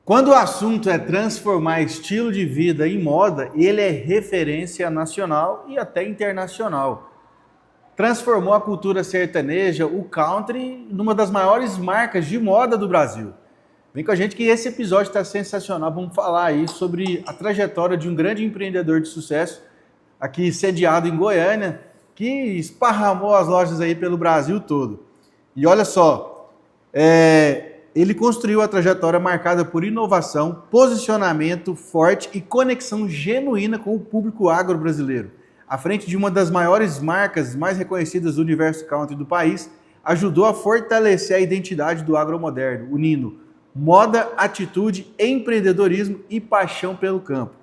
Quando o assunto é transformar estilo de vida em moda, ele é referência nacional e até internacional. Transformou a cultura sertaneja, o country, numa das maiores marcas de moda do Brasil. Vem com a gente que esse episódio está sensacional. Vamos falar aí sobre a trajetória de um grande empreendedor de sucesso, aqui sediado em Goiânia, que esparramou as lojas aí pelo Brasil todo. E olha só, ele construiu a trajetória marcada por inovação, posicionamento forte e conexão genuína com o público agro-brasileiro. À frente de uma das maiores marcas mais reconhecidas do universo country do país, ajudou a fortalecer a identidade do agromoderno, unindo moda, atitude, empreendedorismo e paixão pelo campo.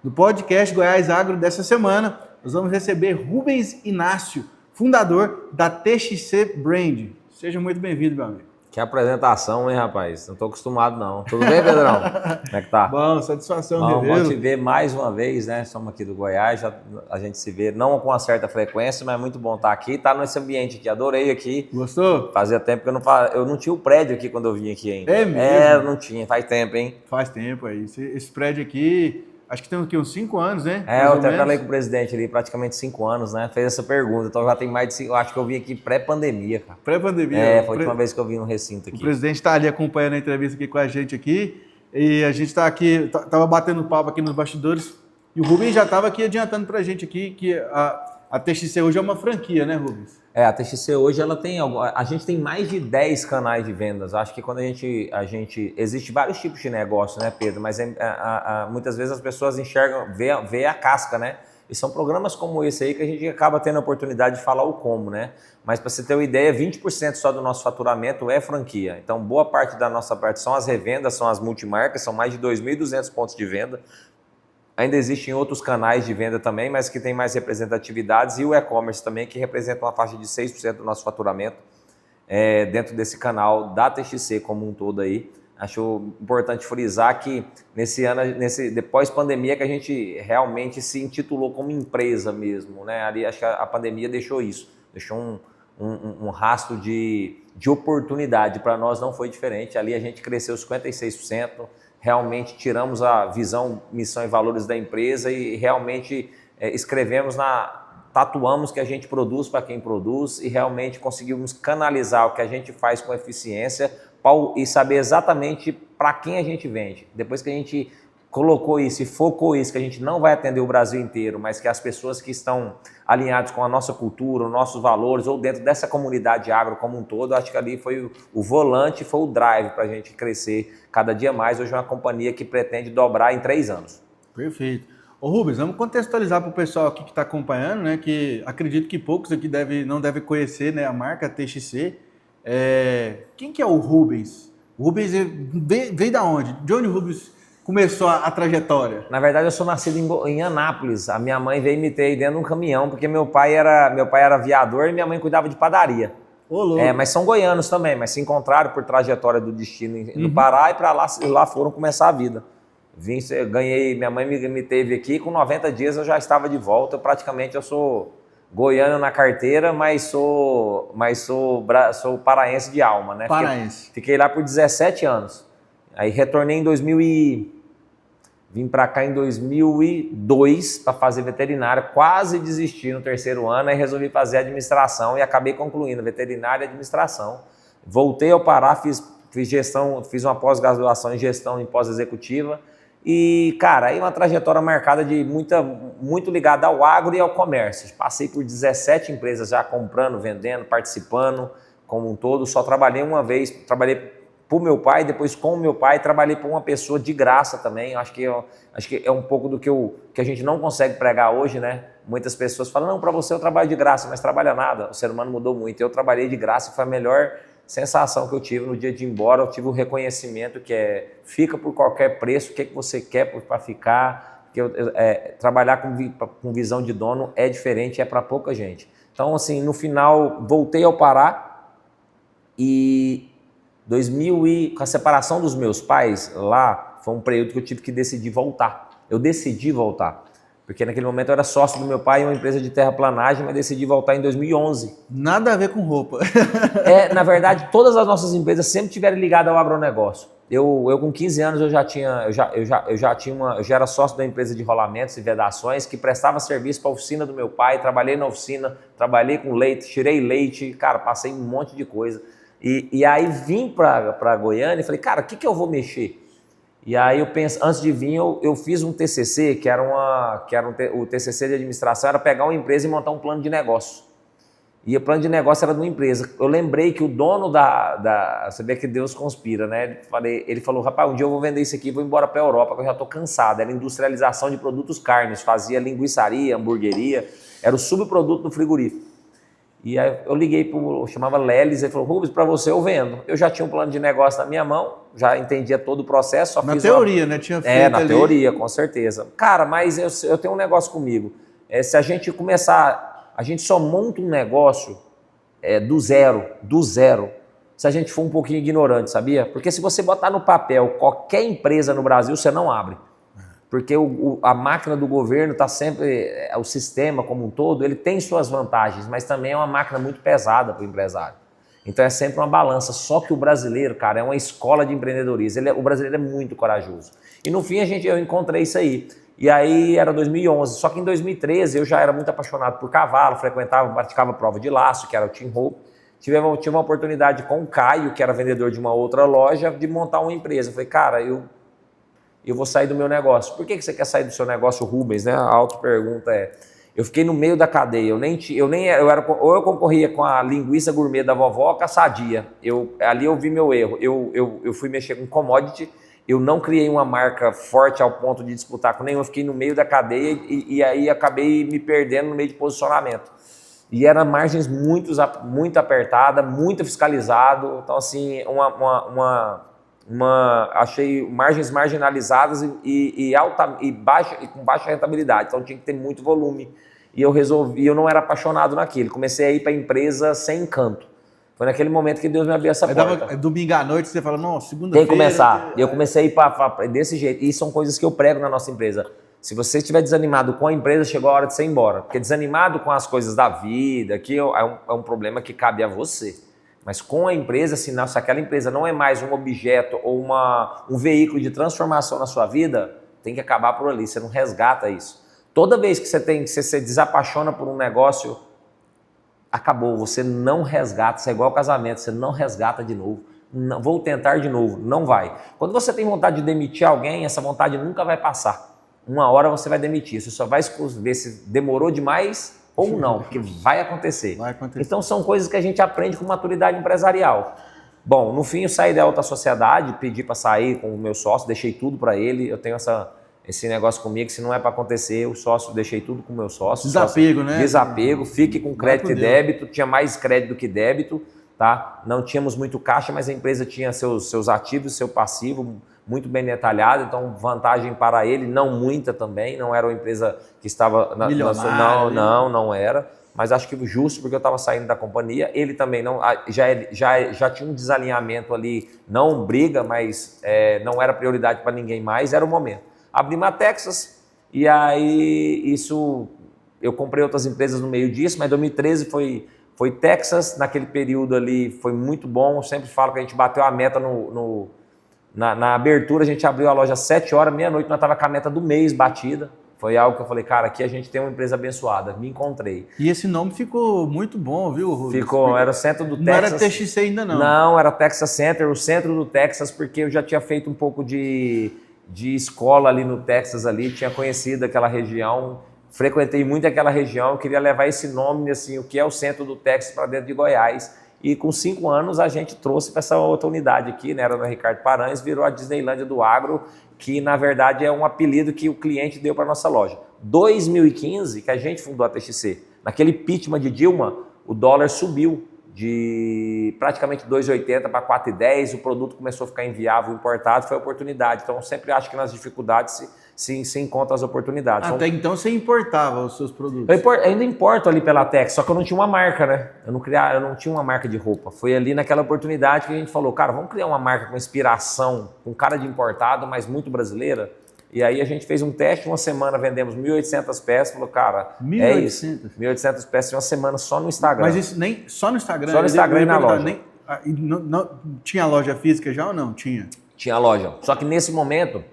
No podcast Goiás Agro dessa semana, nós vamos receber Rubens Inácio, fundador da TXC Brand. Seja muito bem-vindo, meu amigo. Que apresentação, hein, rapaz? Não tô acostumado, não. Tudo bem, Pedrão? Como é que tá? Bom, satisfação de Bom te ver mais uma vez, né? Somos aqui do Goiás, a gente se vê não com uma certa frequência, mas é muito bom estar aqui, estar nesse ambiente aqui. Adorei aqui. Gostou? Fazia tempo que eu não tinha o prédio aqui quando eu vim aqui ainda. É mesmo? Não tinha, faz tempo, hein? Faz tempo aí. Esse prédio aqui, acho que tem aqui uns 5 anos, né? Eu até falei com o presidente ali, praticamente 5 anos, né? Fez essa pergunta, então já tem mais de 5, eu acho que eu vim aqui pré-pandemia, cara. Pré-pandemia? Foi a última vez que eu vim no recinto aqui. O presidente está ali acompanhando a entrevista aqui com a gente aqui, e a gente está aqui, estava batendo papo aqui nos bastidores, e o Rubens já estava aqui adiantando para a gente aqui que a TXC hoje é uma franquia, né, Rubens? A TXC hoje ela tem a gente tem mais de 10 canais de vendas. Acho que quando a gente existe vários tipos de negócio, né, Pedro? Mas muitas vezes as pessoas enxergam, vê a casca, né? E são programas como esse aí que a gente acaba tendo a oportunidade de falar o como, né? Mas para você ter uma ideia, 20% só do nosso faturamento é franquia. Então, boa parte da nossa parte são as revendas, são as multimarcas, são mais de 2.200 pontos de venda. Ainda existem outros canais de venda também, mas que tem mais representatividades, e o e-commerce também, que representa uma faixa de 6% do nosso faturamento dentro desse canal da TXC como um todo aí. Acho importante frisar que nesse ano, depois pandemia, que a gente realmente se intitulou como empresa mesmo, né? Ali acho que a pandemia deixou isso, deixou um rastro de oportunidade. Para nós não foi diferente, ali a gente cresceu 56%, realmente tiramos a visão, missão e valores da empresa e realmente tatuamos que a gente produz para quem produz e realmente conseguimos canalizar o que a gente faz com eficiência e saber exatamente para quem a gente vende. Depois que a gente colocou isso e focou isso, que a gente não vai atender o Brasil inteiro, mas que as pessoas que estão alinhadas com a nossa cultura, os nossos valores, ou dentro dessa comunidade agro como um todo, acho que ali foi o volante, foi o drive para a gente crescer cada dia mais. Hoje é uma companhia que pretende dobrar em 3 anos. Perfeito. Ô Rubens, vamos contextualizar para o pessoal aqui que está acompanhando, né? Que acredito que poucos aqui não devem conhecer, né, a marca TXC. Quem que é o Rubens? O Rubens veio da onde? De onde o Rubens começou a trajetória? Na verdade, eu sou nascido em Anápolis. A minha mãe veio me ter dentro de um caminhão, porque meu pai era aviador e minha mãe cuidava de padaria. Ô, louco. Mas são goianos também, mas se encontraram por trajetória do destino no Pará e para lá foram começar a vida. Minha mãe me teve aqui, com 90 dias eu já estava de volta. Praticamente eu sou goiano na carteira, mas sou paraense de alma, né? Paraense. Fiquei lá por 17 anos. Aí retornei vim para cá em 2002 para fazer veterinária, quase desisti no 3º ano, aí resolvi fazer administração e acabei concluindo veterinária e administração. Voltei ao Pará, fiz gestão, fiz uma pós-graduação em gestão em pós-executiva e, cara, aí uma trajetória marcada de muito ligada ao agro e ao comércio. Passei por 17 empresas já comprando, vendendo, participando como um todo. Só trabalhei uma vez, trabalhei por meu pai, depois com o meu pai, trabalhei por uma pessoa de graça também. Acho que é um pouco do que a gente não consegue pregar hoje, né? Muitas pessoas falam, não, para você eu trabalho de graça, mas trabalha nada. O ser humano mudou muito. Eu trabalhei de graça e foi a melhor sensação que eu tive no dia de ir embora. Eu tive o reconhecimento que fica por qualquer preço, o que você quer para ficar. Trabalhar com visão de dono é diferente, é para pouca gente. Então, assim, no final, voltei ao Pará e com a separação dos meus pais lá, foi um período que eu tive que decidir voltar. Eu decidi voltar. Porque naquele momento eu era sócio do meu pai em uma empresa de terraplanagem, mas decidi voltar em 2011. Nada a ver com roupa. Na verdade, todas as nossas empresas sempre tiveram ligado ao agronegócio. Eu com 15 anos eu já era sócio da empresa de rolamentos e vedações que prestava serviço para a oficina do meu pai, trabalhei na oficina, trabalhei com leite, tirei leite, cara, passei um monte de coisa. E aí vim para Goiânia e falei, cara, o que eu vou mexer? E aí eu penso, antes de vir eu fiz um TCC, o TCC de administração era pegar uma empresa e montar um plano de negócio. E o plano de negócio era de uma empresa. Eu lembrei que o dono você vê que Deus conspira, né? Ele falou, rapaz, um dia eu vou vender isso aqui e vou embora para a Europa, que eu já estou cansado. Era industrialização de produtos carnes, fazia linguiçaria, hamburgueria, era o subproduto do frigorífico. E aí eu liguei chamava Lelis, ele falou, Rubens, para você eu vendo. Eu já tinha um plano de negócio na minha mão, já entendia todo o processo. Só na teoria, né? Tinha feito na teoria, com certeza. Cara, mas eu tenho um negócio comigo. Se a gente começar, a gente só monta um negócio do zero, se a gente for um pouquinho ignorante, sabia? Porque se você botar no papel qualquer empresa no Brasil, você não abre. Porque a máquina do governo está sempre, o sistema como um todo, ele tem suas vantagens, mas também é uma máquina muito pesada para o empresário. Então é sempre uma balança. Só que o brasileiro, cara, é uma escola de empreendedorismo. O brasileiro é muito corajoso. E no fim eu encontrei isso aí. E aí era 2011. Só que em 2013 eu já era muito apaixonado por cavalo, praticava prova de laço, que era o Team Hope. Tive uma oportunidade com o Caio, que era vendedor de uma outra loja, de montar uma empresa. Eu falei, cara, eu vou sair do meu negócio. Por que você quer sair do seu negócio, Rubens? Né? A auto-pergunta eu fiquei no meio da cadeia, ou eu concorria com a linguiça gourmet da vovó, com a Sadia. Ali eu vi meu erro. Eu fui mexer com commodity, eu não criei uma marca forte ao ponto de disputar com nenhum, eu fiquei no meio da cadeia e aí acabei me perdendo no meio de posicionamento. E eram margens muito apertadas, muito fiscalizado, então assim, achei margens marginalizadas e com baixa rentabilidade, então tinha que ter muito volume. E eu não era apaixonado naquilo, comecei a ir para a empresa sem encanto. Foi naquele momento que Deus me abriu essa porta. Domingo à noite você fala, não, segunda-feira... Tem que começar. E eu comecei a ir desse jeito. E são coisas que eu prego na nossa empresa. Se você estiver desanimado com a empresa, chegou a hora de você ir embora. Porque desanimado com as coisas da vida, que é um problema que cabe a você. Mas com a empresa, se aquela empresa não é mais um objeto ou um veículo de transformação na sua vida, tem que acabar por ali, você não resgata isso. Toda vez que você se desapaixona por um negócio, acabou, você não resgata, isso é igual ao casamento, você não resgata de novo. Não, vou tentar de novo, não vai. Quando você tem vontade de demitir alguém, essa vontade nunca vai passar. Uma hora você vai demitir, você só vai ver se demorou demais ou não, porque vai acontecer. Então são coisas que a gente aprende com maturidade empresarial. Bom, no fim eu saí da alta sociedade, pedi para sair com o meu sócio, deixei tudo para ele, eu tenho esse negócio comigo, se não é para acontecer, o sócio, deixei tudo com o meu sócio. Desapego, né? Desapego, fique com crédito e débito, tinha mais crédito do que débito, tá? Não tínhamos muito caixa, mas a empresa tinha seus ativos, seu passivo, muito bem detalhado, então vantagem para ele, não muita também, não era uma empresa que estava... Não era, mas acho que justo porque eu estava saindo da companhia, ele também já tinha um desalinhamento ali, não briga, mas não era prioridade para ninguém mais, era o momento. Abri uma Texas e aí eu comprei outras empresas no meio disso, mas 2013 foi Texas, naquele período ali foi muito bom, eu sempre falo que a gente bateu a meta na abertura, a gente abriu a loja às 7 horas, meia-noite, nós estávamos com a meta do mês batida. Foi algo que eu falei, cara, aqui a gente tem uma empresa abençoada, me encontrei. E esse nome ficou muito bom, viu, Rubens? Ficou, era o centro do Texas. Não era TXC ainda não. Não, era Texas Center, o centro do Texas, porque eu já tinha feito um pouco de escola ali no Texas, tinha conhecido aquela região, frequentei muito aquela região, eu queria levar esse nome, assim, o que é o centro do Texas para dentro de Goiás. E com 5 anos a gente trouxe para essa outra unidade aqui, né? Era no Ricardo Paranhos, virou a Disneylândia do Agro, que na verdade é um apelido que o cliente deu para nossa loja. 2015, que a gente fundou a TXC, naquele impeachment de Dilma, o dólar subiu de praticamente 2,80 para 4,10, o produto começou a ficar inviável, importado, foi oportunidade. Então eu sempre acho que nas dificuldades se encontra as oportunidades. Até então você importava os seus produtos? Eu ainda importo ali pela Tex, só que eu não tinha uma marca, né? Eu não tinha uma marca de roupa. Foi ali naquela oportunidade que a gente falou, cara, vamos criar uma marca com inspiração, com cara de importado, mas muito brasileira. E aí a gente fez um teste, uma semana vendemos 1.800 peças, falou, cara, 1.800? é isso. 1.800 peças em uma semana só no Instagram. Mas isso nem só no Instagram? Só no Instagram e na loja. Tinha loja física já ou não? Tinha? Tinha loja. Só que nesse momento,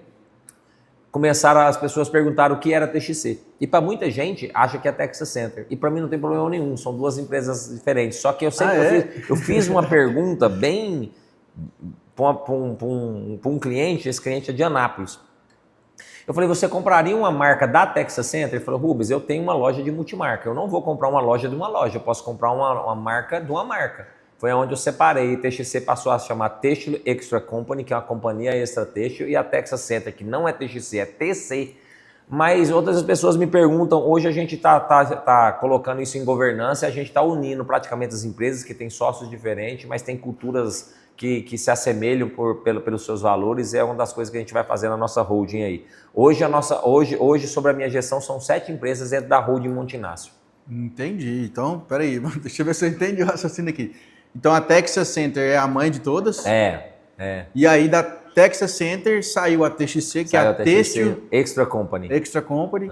começaram as pessoas a perguntar o que era TXC. E para muita gente, acha que é Texas Center. E para mim não tem problema nenhum, são duas empresas diferentes. Só que eu sempre eu fiz uma pergunta bem para um cliente, esse cliente é de Anápolis. Eu falei, você compraria uma marca da Texas Center? Ele falou, Rubens, eu tenho uma loja de multimarca. Eu não vou comprar uma loja de uma loja, eu posso comprar uma marca de uma marca. Foi onde eu separei. TXC passou a chamar Têxtil Extra Company, que é uma companhia extra têxtil, e a Texas Center, que não é TXC, é TC. Mas outras pessoas me perguntam, hoje a gente tá colocando isso em governança, a gente está unindo praticamente as empresas que têm sócios diferentes, mas tem culturas que se assemelham pelos seus valores, é uma das coisas que a gente vai fazer na nossa holding aí. Hoje sobre a minha gestão, são 7 empresas dentro da holding Montinácio. Entendi. Então, peraí, deixa eu ver se eu entendi o raciocínio aqui. Então a Texas Center é a mãe de todas? É. E aí da Texas Center saiu a TXC, que é a Têxtil Extra Company. Extra Company,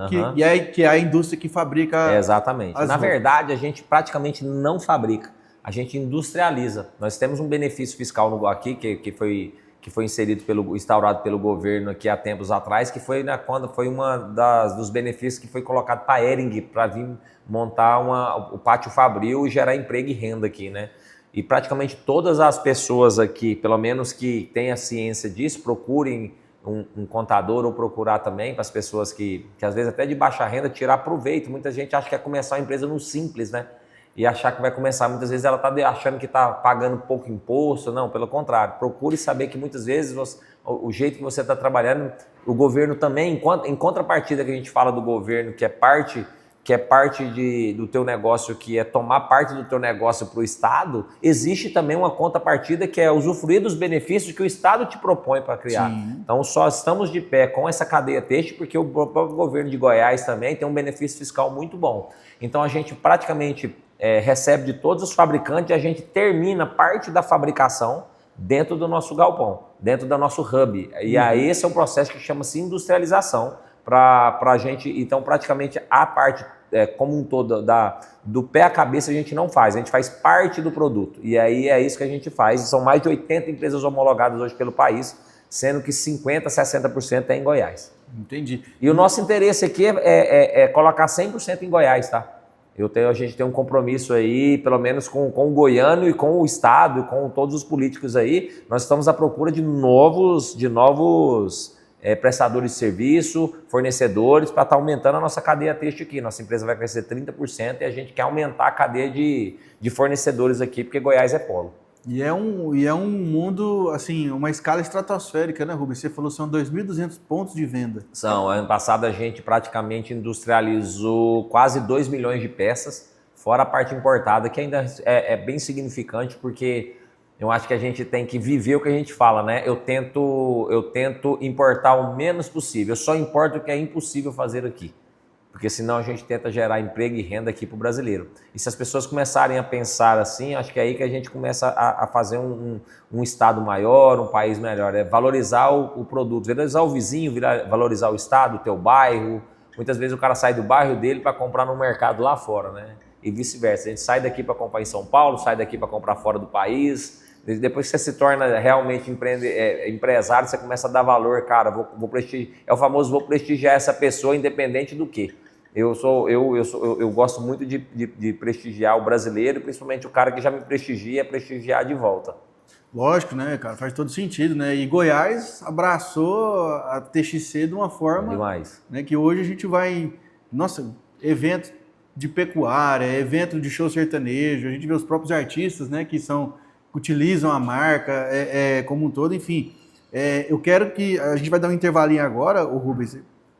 que é a indústria que fabrica... Exatamente. Na verdade, a gente praticamente não fabrica, a gente industrializa. Nós temos um benefício fiscal aqui, que foi instaurado pelo governo aqui há tempos atrás, que foi quando foi dos benefícios que foi colocado para a Hering, para vir montar o pátio fabril e gerar emprego e renda aqui, né? E praticamente todas as pessoas aqui, pelo menos que tenham ciência disso, procurem um contador ou procurar também para as pessoas que às vezes até de baixa renda, tirar proveito. Muita gente acha que é começar uma empresa no simples, né? E achar que vai começar, muitas vezes ela está achando que está pagando pouco imposto. Não, pelo contrário. Procure saber que muitas vezes o jeito que você está trabalhando, o governo também, em contrapartida que a gente fala do governo, que é parte do teu negócio, que é tomar parte do teu negócio para o Estado, existe também uma contrapartida que é usufruir dos benefícios que o Estado te propõe para criar. Sim. Então só estamos de pé com essa cadeia têxtil porque o próprio governo de Goiás também tem um benefício fiscal muito bom. Então a gente praticamente recebe de todos os fabricantes e a gente termina parte da fabricação dentro do nosso galpão, dentro do nosso hub. E aí esse é um processo que chama-se industrialização para a gente. Então praticamente a parte como um todo, do pé à cabeça a gente não faz, a gente faz parte do produto. E aí é isso que a gente faz. São mais de 80 empresas homologadas hoje pelo país, sendo que 50%, 60% é em Goiás. Entendi. E o nosso interesse aqui é colocar 100% em Goiás, tá? A gente tem um compromisso aí, pelo menos com o goiano e com o Estado, com todos os políticos aí. Nós estamos à procura de novos prestadores de serviço, fornecedores, para estar aumentando a nossa cadeia têxtil aqui. Nossa empresa vai crescer 30% e a gente quer aumentar a cadeia de fornecedores aqui, porque Goiás é polo. E é um mundo, assim, uma escala estratosférica, né, Rubens? Você falou que são 2.200 pontos de venda. Ano passado a gente praticamente industrializou quase 2 milhões de peças, fora a parte importada, que ainda é bem significante, porque eu acho que a gente tem que viver o que a gente fala, né? Eu tento importar o menos possível. Eu só importo o que é impossível fazer aqui. Porque senão a gente tenta gerar emprego e renda aqui para o brasileiro. E se as pessoas começarem a pensar assim, acho que é aí que a gente começa a fazer um Estado maior, um país melhor. É valorizar o produto, valorizar o vizinho, valorizar o Estado, o teu bairro. Muitas vezes o cara sai do bairro dele para comprar no mercado lá fora, né? E vice-versa. A gente sai daqui para comprar em São Paulo, sai daqui para comprar fora do país. Depois que você se torna realmente empresário, você começa a dar valor, cara, vou prestigiar, é o famoso vou prestigiar essa pessoa independente do quê. Eu gosto muito de prestigiar o brasileiro, principalmente o cara que já me prestigia, prestigiar de volta. Lógico, né, cara, faz todo sentido, né? E Goiás abraçou a TXC de uma forma, demais, né, que hoje a gente vai, nossa, evento de pecuária, evento de show sertanejo, a gente vê os próprios artistas, né, que utilizam a marca como um todo, enfim. Eu quero que a gente vai dar um intervalinho agora, o Rubens,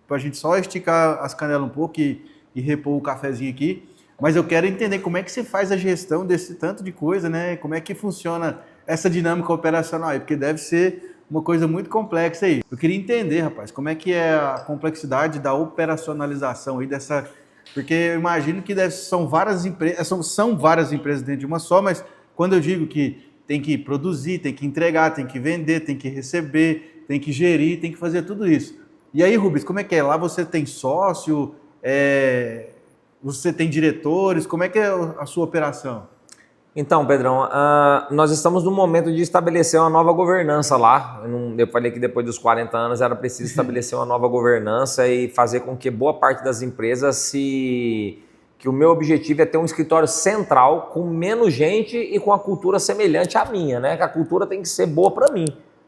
para a gente só esticar as canelas um pouco e repor o cafezinho aqui, mas eu quero entender como é que você faz a gestão desse tanto de coisa, né? Como é que funciona essa dinâmica operacional aí, porque deve ser uma coisa muito complexa aí. Eu queria entender, rapaz, como é que é a complexidade da operacionalização aí dessa... Porque eu imagino que são várias empresas dentro de uma só, mas quando eu digo que tem que produzir, tem que entregar, tem que vender, tem que receber, tem que gerir, tem que fazer tudo isso. E aí, Rubens, como é que é? Lá você tem sócio, você tem diretores, como é que é a sua operação? Então, Pedrão, nós estamos no momento de estabelecer uma nova governança lá. Eu falei que depois dos 40 anos era preciso estabelecer uma nova governança e fazer com que boa parte das empresas que o meu objetivo é ter um escritório central com menos gente e com a cultura semelhante à minha, né? Que a cultura tem que ser boa para mim,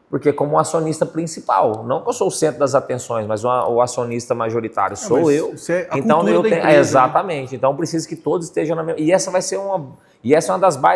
porque como acionista principal, não que eu sou o centro das atenções, mas o acionista majoritário sou eu. Então eu tenho, exatamente. Né? Então eu preciso que todos estejam na mesma. E essa vai ser uma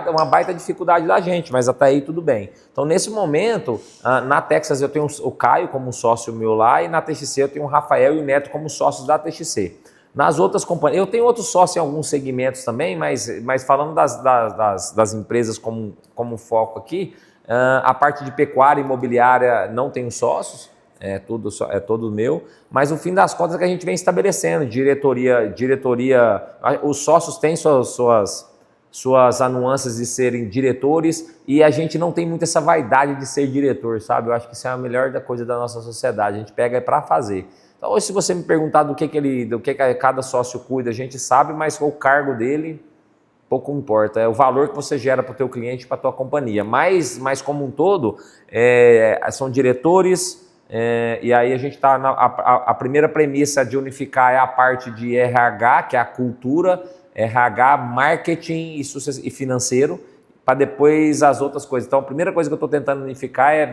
uma baita dificuldade da gente, mas até aí tudo bem. Então nesse momento, na Texas eu tenho o Caio como sócio meu lá e na TXC eu tenho o Rafael e o Neto como sócios da TXC. Nas outras companhias, eu tenho outros sócios em alguns segmentos também, mas falando das empresas como foco aqui, a parte de pecuária e imobiliária não tenho sócios, é todo meu, mas no fim das contas é que a gente vem estabelecendo, diretoria, os sócios têm suas anuâncias de serem diretores e a gente não tem muito essa vaidade de ser diretor, sabe? Eu acho que isso é a melhor coisa da nossa sociedade, a gente pega para fazer. Então, hoje, se você me perguntar do que cada sócio cuida, a gente sabe, mas o cargo dele pouco importa. É o valor que você gera para o teu cliente, para a tua companhia. Mas como um todo, são diretores, e aí a gente está a primeira premissa de unificar é a parte de RH, que é a cultura, RH, marketing e financeiro, para depois as outras coisas. Então, a primeira coisa que eu estou tentando unificar é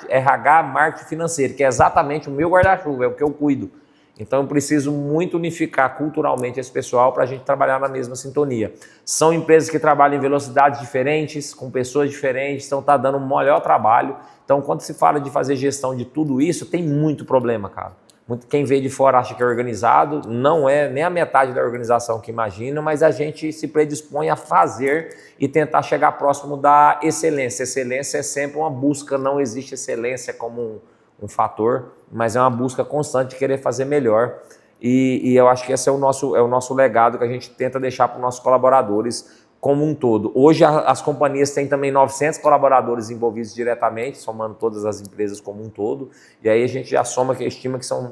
RH, marketing financeiro, que é exatamente o meu guarda-chuva, é o que eu cuido. Então, eu preciso muito unificar culturalmente esse pessoal para a gente trabalhar na mesma sintonia. São empresas que trabalham em velocidades diferentes, com pessoas diferentes, então está dando um melhor trabalho. Então, quando se fala de fazer gestão de tudo isso, tem muito problema, cara. Quem vê de fora acha que é organizado, não é nem a metade da organização que imagina, mas a gente se predispõe a fazer e tentar chegar próximo da excelência. Excelência é sempre uma busca, não existe excelência como um fator, mas é uma busca constante de querer fazer melhor. E eu acho que esse é o nosso legado que a gente tenta deixar para os nossos colaboradores como um todo. Hoje as companhias têm também 900 colaboradores envolvidos diretamente, somando todas as empresas como um todo, e aí a gente já estima que são,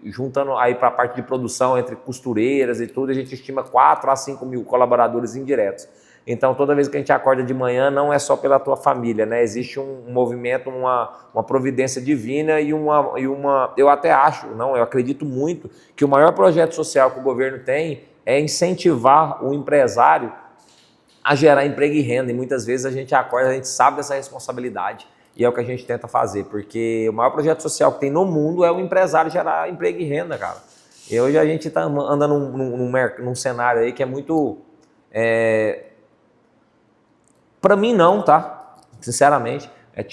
juntando aí para a parte de produção, entre costureiras e tudo, a gente estima 4 a 5 mil colaboradores indiretos. Então, toda vez que a gente acorda de manhã, não é só pela tua família, né? Existe um movimento, uma providência divina e eu até acho, eu acredito muito, que o maior projeto social que o governo tem é incentivar o empresário a gerar emprego e renda, e muitas vezes a gente acorda, a gente sabe dessa responsabilidade, e é o que a gente tenta fazer, porque o maior projeto social que tem no mundo é o empresário gerar emprego e renda, cara. E hoje a gente anda num cenário aí que é muito... Para mim não, tá? Sinceramente.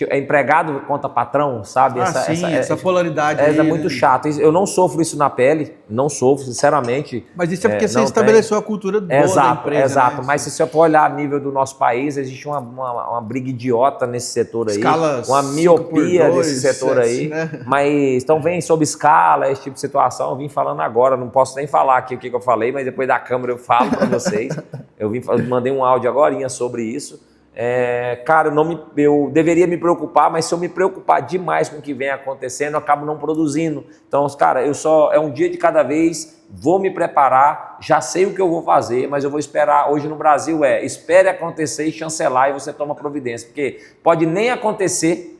É empregado contra patrão, sabe? Essa polaridade é muito chato. Eu não sofro isso na pele, não sofro, sinceramente. Mas isso é porque você estabeleceu a cultura boa da empresa. Exato, né? Mas se você for olhar a nível do nosso país, existe uma briga idiota nesse setor aí, uma miopia nesse setor aí. Né? Mas então vem sob escala, esse tipo de situação, eu vim falando agora, não posso nem falar aqui o que eu falei, mas depois da câmera eu falo para vocês. Eu mandei um áudio agorinha sobre isso. Cara, eu deveria me preocupar, mas se eu me preocupar demais com o que vem acontecendo, eu acabo não produzindo. Então, cara, é um dia de cada vez, vou me preparar, já sei o que eu vou fazer, mas eu vou esperar. Hoje no Brasil espere acontecer e chancelar e você toma providência, porque pode nem acontecer,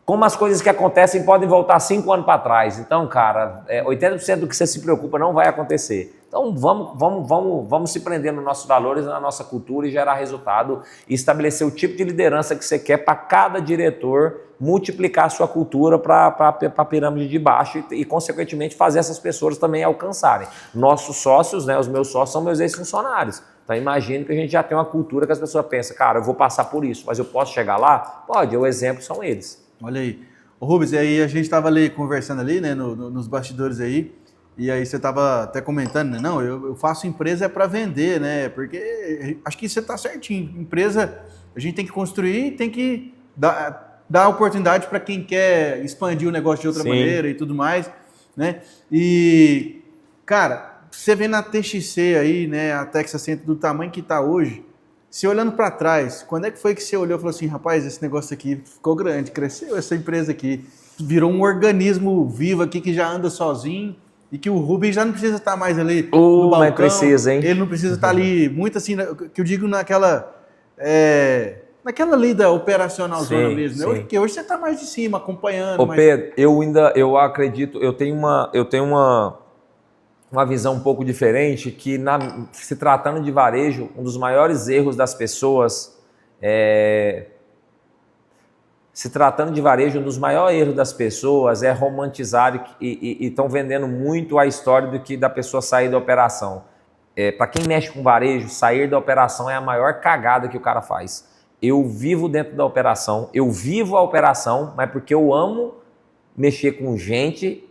como as coisas que acontecem podem voltar 5 anos para trás. Então, cara, 80% do que você se preocupa não vai acontecer. Então vamos se prender nos nossos valores, na nossa cultura e gerar resultado e estabelecer o tipo de liderança que você quer para cada diretor, multiplicar a sua cultura para a pirâmide de baixo e, consequentemente, fazer essas pessoas também alcançarem. Nossos sócios, né, os meus sócios são meus ex-funcionários. Então imagino que a gente já tem uma cultura que as pessoas pensam, cara, eu vou passar por isso, mas eu posso chegar lá? Pode, o exemplo são eles. Olha aí. Ô Rubens, e aí a gente estava ali conversando ali, né, nos bastidores aí, e aí você estava até comentando, né? Não, eu faço empresa para vender, né? Porque acho que você está certinho. Empresa, a gente tem que construir, tem que dar oportunidade para quem quer expandir o negócio de outra maneira e tudo mais, né? E, cara, você vê na TXC aí, né, a Texas Center do tamanho que está hoje, você olhando para trás, quando é que foi que você olhou e falou assim, rapaz, esse negócio aqui ficou grande, cresceu essa empresa aqui? virou um organismo vivo aqui que já anda sozinho e que o Rubens já não precisa estar mais ali no Mas balcão. precisa, hein? Ele não precisa estar ali muito assim, que eu digo naquela lida operacional zona Sim, mesmo, né? sim. Porque hoje você está mais de cima, acompanhando. Ô Pedro, eu acredito, eu tenho uma visão um pouco diferente que, se tratando de varejo, um dos maiores erros das pessoas é romantizar e estão vendendo muito a história da pessoa sair da operação. Para quem mexe com varejo, sair da operação é a maior cagada que o cara faz. Eu vivo dentro da operação, eu vivo a operação, mas porque eu amo mexer com gente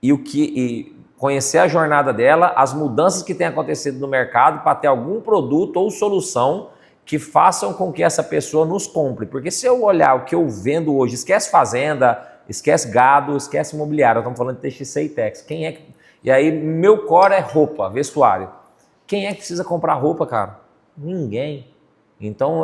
e conhecer a jornada dela, as mudanças que têm acontecido no mercado para ter algum produto ou solução que façam com que essa pessoa nos compre. Porque se eu olhar o que eu vendo hoje, esquece fazenda, esquece gado, esquece imobiliário, estamos falando de TXC e Tex. E aí meu core é roupa, vestuário. Quem é que precisa comprar roupa, cara? Ninguém. Então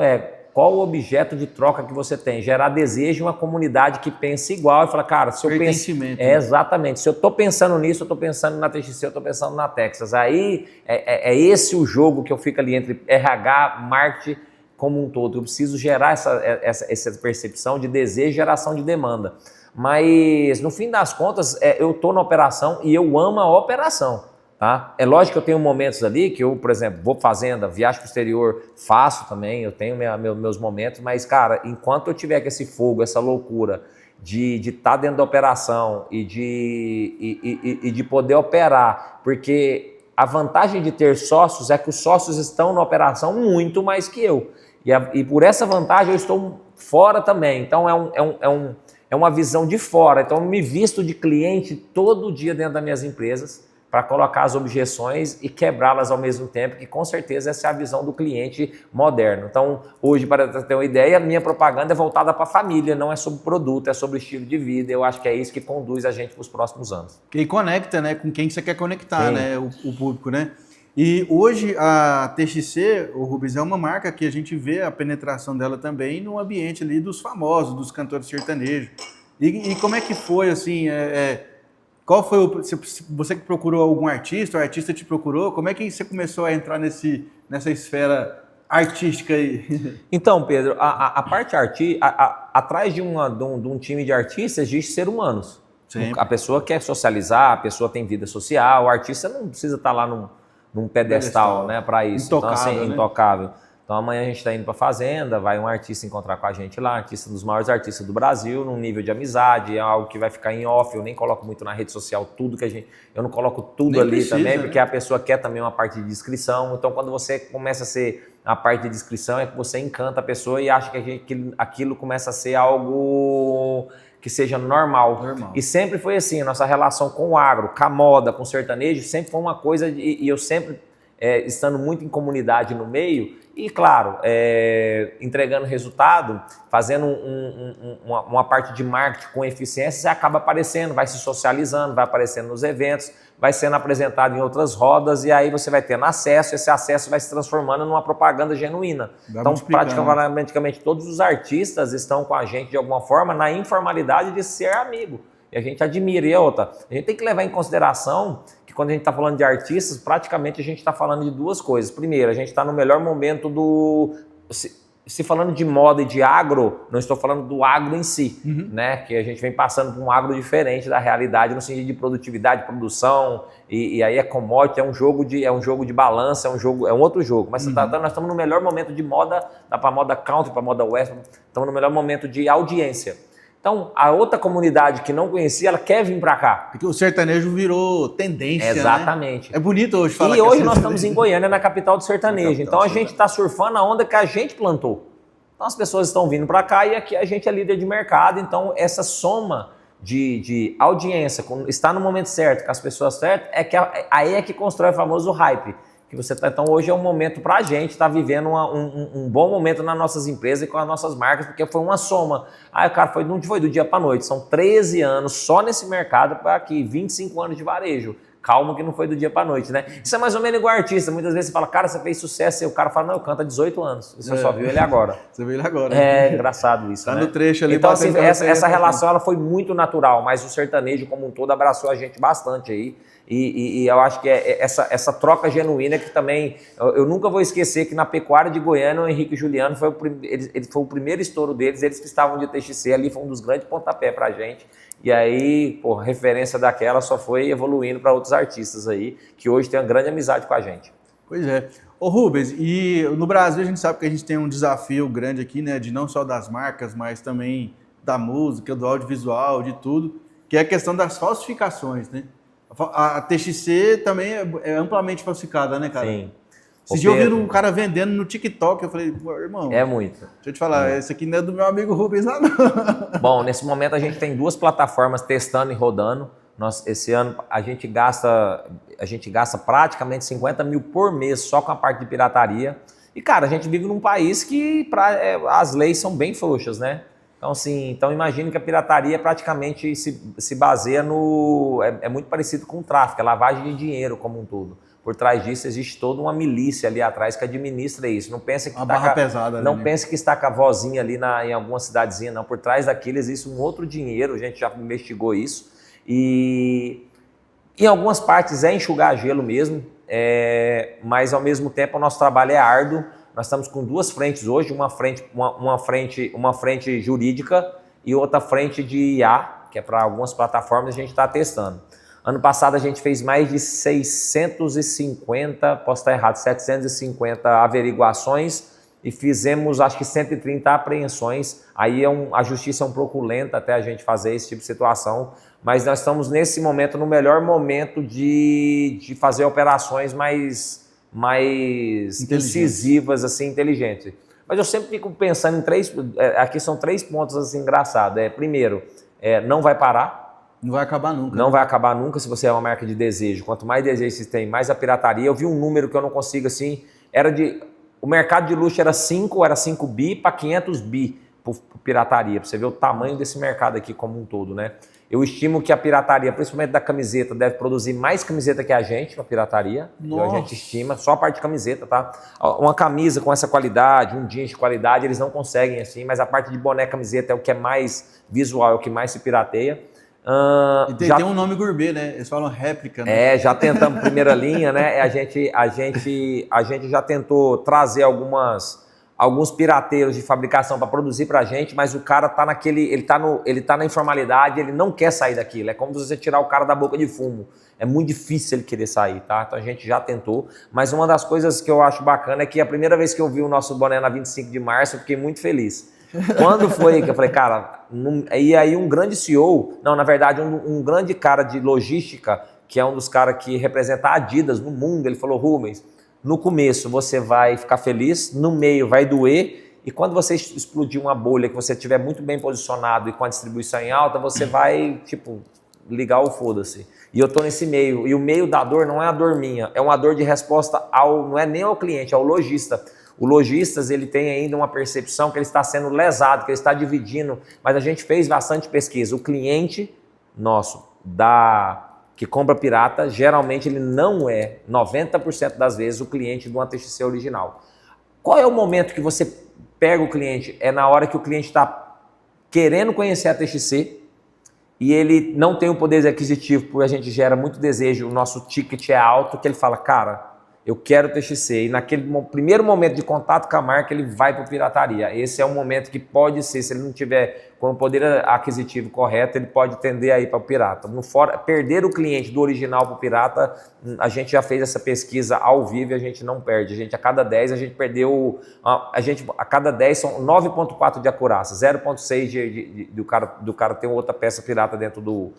qual o objeto de troca que você tem? Gerar desejo em uma comunidade que pensa igual e fala, cara, se eu penso... Exatamente. Se eu estou pensando nisso, eu estou pensando na TXC, eu estou pensando na Texas. Aí é esse o jogo que eu fico ali entre RH, marketing como um todo. Eu preciso gerar essa percepção de desejo e geração de demanda. Mas, no fim das contas, eu estou na operação e eu amo a operação. Tá? É lógico que eu tenho momentos ali que eu, por exemplo, vou para fazenda, viagem para o exterior, faço também, eu tenho meus momentos, mas, cara, enquanto eu tiver com esse fogo, essa loucura de estar dentro da operação e de poder operar, porque a vantagem de ter sócios é que os sócios estão na operação muito mais que eu. E por essa vantagem eu estou fora também, então é uma visão de fora. Então eu me visto de cliente todo dia dentro das minhas empresas, para colocar as objeções e quebrá-las ao mesmo tempo, que com certeza essa é a visão do cliente moderno. Então, hoje, para ter uma ideia, a minha propaganda é voltada para a família, não é sobre produto, é sobre estilo de vida. Eu acho que é isso que conduz a gente para os próximos anos. E conecta, né, com quem você quer conectar, né, o público, né? E hoje a TXC, o Rubens, é uma marca que a gente vê a penetração dela também no ambiente ali dos famosos, dos cantores sertanejos. E como é que foi, assim, qual foi você que procurou algum artista, o artista te procurou, como é que você começou a entrar nessa esfera artística aí? Então, Pedro, a parte artística, atrás de um time de artistas existe ser humanos. Sempre. A pessoa quer socializar, a pessoa tem vida social, o artista não precisa estar lá num pedestal, né, para isso. Intocável, então, assim, intocável. Então amanhã a gente está indo para a fazenda, vai um artista encontrar com a gente lá, artista dos maiores artistas do Brasil, num nível de amizade, é algo que vai ficar em off, eu nem coloco muito na rede social tudo eu não coloco tudo nem ali precisa, também, porque a pessoa quer também uma parte de descrição, então quando você começa a ser a parte de descrição é que você encanta a pessoa e acha que aquilo começa a ser algo que seja normal. E sempre foi assim, a nossa relação com o agro, com a moda, com o sertanejo, sempre foi uma coisa, e eu sempre, estando muito em comunidade no meio, e claro, entregando resultado, fazendo uma parte de marketing com eficiência, você acaba aparecendo, vai se socializando, vai aparecendo nos eventos, vai sendo apresentado em outras rodas e aí você vai tendo acesso, esse acesso vai se transformando numa propaganda genuína. Então, praticamente todos os artistas estão com a gente de alguma forma na informalidade de ser amigo. E a gente admira. E outra, a gente tem que levar em consideração que quando a gente está falando de artistas, praticamente a gente está falando de duas coisas. Primeiro, a gente está no melhor momento se falando de moda e de agro, não estou falando do agro em si, né? Que a gente vem passando por um agro diferente da realidade no sentido de produtividade, produção, e aí é commodity, é um jogo de balança, é um outro jogo. Mas nós estamos no melhor momento de moda, dá para moda country, para moda west, estamos no melhor momento de audiência. Então, a outra comunidade que não conhecia, ela quer vir para cá. Porque o sertanejo virou tendência, exatamente. Né? É bonito hoje falar. E hoje nós estamos em Goiânia, na capital do sertanejo. Então, a gente está surfando a onda que a gente plantou. Então, as pessoas estão vindo para cá e aqui a gente é líder de mercado. Então, essa soma de audiência, está no momento certo, com as pessoas certas, aí é que constrói o famoso hype. Então hoje é um momento para a gente estar vivendo um bom momento nas nossas empresas e com as nossas marcas, porque foi uma soma. O cara não foi do dia para a noite, são 13 anos só nesse mercado para aqui, 25 anos de varejo. Calma que não foi do dia pra noite, né? Isso é mais ou menos igual artista. Muitas vezes você fala, cara, você fez sucesso. E o cara fala, não, eu canto há 18 anos. Você só viu ele agora. Você viu ele agora. É engraçado isso, tá né? no trecho ali. Então, assim, essa relação ela foi muito natural, mas o sertanejo como um todo abraçou a gente bastante aí. E eu acho que essa troca genuína que também... Eu nunca vou esquecer que na pecuária de Goiânia, o Henrique e o Juliano ele foi o primeiro estouro deles, eles que estavam de TXC ali, foi um dos grandes pontapés pra gente. E aí, pô, referência daquela só foi evoluindo para outros artistas aí, que hoje tem uma grande amizade com a gente. Pois é. Ô Rubens, e no Brasil a gente sabe que a gente tem um desafio grande aqui, né, de não só das marcas, mas também da música, do audiovisual, de tudo, que é a questão das falsificações, né? A TXC também é amplamente falsificada, né, cara? Sim. Esse dia eu vi um cara vendendo no TikTok, eu falei, irmão... É muito. Deixa eu te falar, esse aqui não é do meu amigo Rubens lá, não. Bom, nesse momento a gente tem 2 plataformas testando e rodando. Esse ano a gente gasta praticamente 50 mil por mês só com a parte de pirataria. E, cara, a gente vive num país que as leis são bem frouxas, né? Então, assim, imagine que a pirataria praticamente se baseia no... É muito parecido com o tráfico, é lavagem de dinheiro como um todo. Por trás disso existe toda uma milícia ali atrás que administra isso. Não pense que pense que está com a vozinha ali em alguma cidadezinha, não. Por trás daquilo existe um outro dinheiro, a gente já investigou isso. E em algumas partes é enxugar gelo mesmo, mas ao mesmo tempo o nosso trabalho é árduo. Nós estamos com 2 frentes hoje, uma frente jurídica e outra frente de IA, que é para algumas plataformas a gente está testando. Ano passado a gente fez mais de 650, posso estar errado, 750 averiguações e fizemos acho que 130 apreensões. Aí a justiça é um pouco lenta até a gente fazer esse tipo de situação, mas nós estamos nesse momento, no melhor momento de fazer operações mais incisivas, assim, inteligentes. Mas eu sempre fico pensando em aqui são 3 pontos assim, engraçados. Primeiro, não vai parar. Não vai acabar nunca. Não vai acabar nunca se você é uma marca de desejo. Quanto mais desejo você tem, mais a pirataria. Eu vi um número que eu não consigo, assim, o mercado de luxo era 5 bi para 500 bi por pirataria, para você ver o tamanho desse mercado aqui como um todo, né? Eu estimo que a pirataria, principalmente da camiseta, deve produzir mais camiseta que a gente, a pirataria. Então, a gente estima, só a parte de camiseta, tá? Uma camisa com essa qualidade, um jeans de qualidade, eles não conseguem assim, mas a parte de boné, camiseta é o que é mais visual, é o que mais se pirateia. E tem um nome gourmet, né? Eles falam réplica, né? Já tentamos primeira linha, né? A gente já tentou trazer alguns pirateiros de fabricação para produzir para a gente, mas o cara tá ele tá na informalidade, ele não quer sair daquilo. É como se você tirar o cara da boca de fumo. É muito difícil ele querer sair, tá? Então a gente já tentou. Mas uma das coisas que eu acho bacana é que a primeira vez que eu vi o nosso boné na 25 de março, eu fiquei muito feliz. Quando foi que eu falei, cara, e aí um grande CEO, não, na verdade um grande cara de logística, que é um dos caras que representa a Adidas no mundo, ele falou, Rubens, no começo você vai ficar feliz, no meio vai doer, e quando você explodir uma bolha, que você estiver muito bem posicionado e com a distribuição em alta, você vai, ligar o foda-se. E eu tô nesse meio, e o meio da dor não é a dor minha, é uma dor de resposta não é nem ao cliente, é ao lojista. O lojista, ele tem ainda uma percepção que ele está sendo lesado, que ele está dividindo, mas a gente fez bastante pesquisa. O cliente nosso, que compra pirata, geralmente ele não é, 90% das vezes, o cliente de uma TXC original. Qual é o momento que você pega o cliente? É na hora que o cliente está querendo conhecer a TXC e ele não tem o poder aquisitivo, porque a gente gera muito desejo, o nosso ticket é alto, que ele fala, cara, eu quero TXC. E naquele primeiro momento de contato com a marca, ele vai para a pirataria. Esse é um momento que pode ser, se ele não tiver com o poder aquisitivo correto, ele pode tender a ir para o pirata. Perder o cliente do original para o pirata, a gente já fez essa pesquisa ao vivo e a gente não perde. A cada 10, a gente perdeu... a cada 10 são 9,4 de acurácia, 0,6 do cara ter outra peça pirata dentro do